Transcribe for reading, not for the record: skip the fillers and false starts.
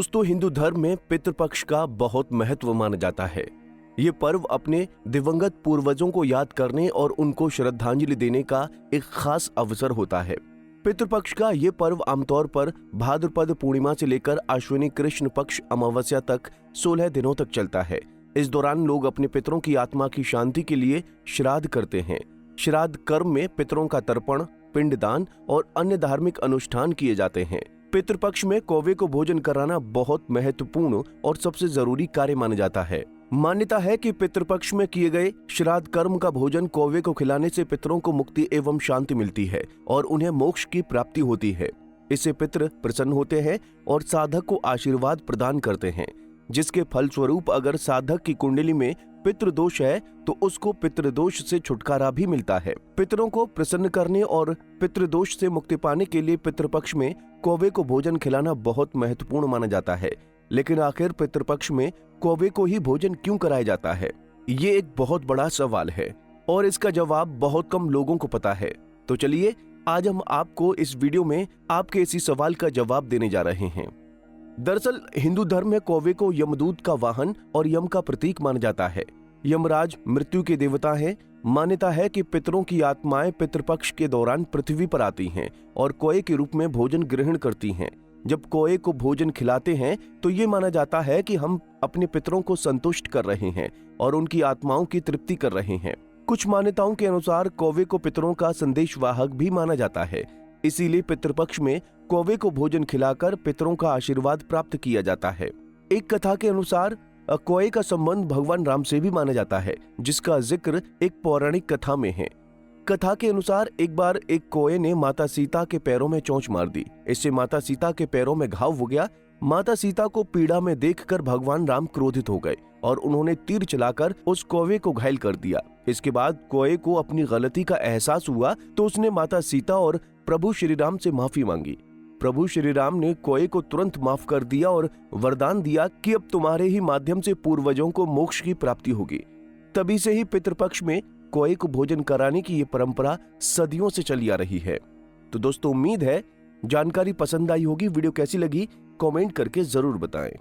दोस्तों, हिंदू धर्म में पितृपक्ष का बहुत महत्व माना जाता है। ये पर्व अपने दिवंगत पूर्वजों को याद करने और उनको श्रद्धांजलि देने का एक खास अवसर होता है। पितृपक्ष का ये पर्व आमतौर पर भाद्रपद पूर्णिमा से लेकर अश्विनी कृष्ण पक्ष अमावस्या तक 16 दिनों तक चलता है। इस दौरान लोग अपने पितरों की आत्मा की शांति के लिए श्राद्ध करते हैं। श्राद्ध कर्म में पितरों का तर्पण, पिंडदान और अन्य धार्मिक अनुष्ठान किए जाते हैं। पितृपक्ष में कौवे को भोजन कराना बहुत महत्वपूर्ण और सबसे जरूरी कार्य माना जाता है। मान्यता है कि पितृपक्ष में किए गए श्राद्ध कर्म का भोजन कौवे को खिलाने से पितरों को मुक्ति एवं शांति मिलती है और उन्हें मोक्ष की प्राप्ति होती है। इससे पितृ प्रसन्न होते हैं और साधक को आशीर्वाद प्रदान करते हैं, जिसके फलस्वरूप अगर साधक की कुंडली में पितृदोष है तो उसको पितृदोष से छुटकारा भी मिलता है। पितरों को प्रसन्न करने और पितृदोष से मुक्ति पाने के लिए पितृपक्ष में कौवे को भोजन खिलाना बहुत महत्वपूर्ण माना जाता है। लेकिन आखिर पितृपक्ष में कौवे को ही भोजन क्यों कराया जाता है, ये एक बहुत बड़ा सवाल है और इसका जवाब बहुत कम लोगों को पता है। तो चलिए आज हम आपको इस वीडियो में आपके इसी सवाल का जवाब देने जा रहे हैं। दरअसल हिंदू धर्म में कौवे को यमदूत का वाहन और यम का प्रतीक माना जाता है। यमराज मृत्यु के देवता हैं। मान्यता है कि पितरों की आत्माएं पितृपक्ष के दौरान पृथ्वी पर आती हैं और कौवे के रूप में भोजन ग्रहण करती हैं। जब कौवे को भोजन खिलाते हैं तो ये माना जाता है कि हम अपने पितरों को संतुष्ट कर रहे हैं और उनकी आत्माओं की तृप्ति कर रहे हैं। कुछ मान्यताओं के अनुसार कौवे को पितरों का संदेशवाहक भी माना जाता है। इसीलिए पितृपक्ष में कौवे को भोजन खिलाकर पितरों का आशीर्वाद प्राप्त किया जाता है। एक कथा के अनुसार कौवे का संबंध भगवान राम से भी माना जाता है, जिसका जिक्र एक पौराणिक कथा में है। कथा के अनुसार एक बार एक कौवे ने माता सीता के पैरों में चोंच मार दी। इससे माता सीता के पैरों में घाव हो गया। माता सीता को पीड़ा में देखकर भगवान राम क्रोधित हो गए और उन्होंने तीर चलाकर उस कौवे को घायल कर दिया। इसके बाद कौवे को अपनी गलती का एहसास हुआ तो उसने माता सीता और प्रभु श्री राम से माफी मांगी। प्रभु श्री राम ने कौवे को तुरंत माफ कर दिया और वरदान दिया कि अब तुम्हारे ही माध्यम से पूर्वजों को मोक्ष की प्राप्ति होगी। तभी से ही पितृपक्ष में कौवे को भोजन कराने की ये परंपरा सदियों से चली आ रही है। तो दोस्तों, उम्मीद है जानकारी पसंद आई होगी। वीडियो कैसी लगी कमेंट करके जरूर बताएं।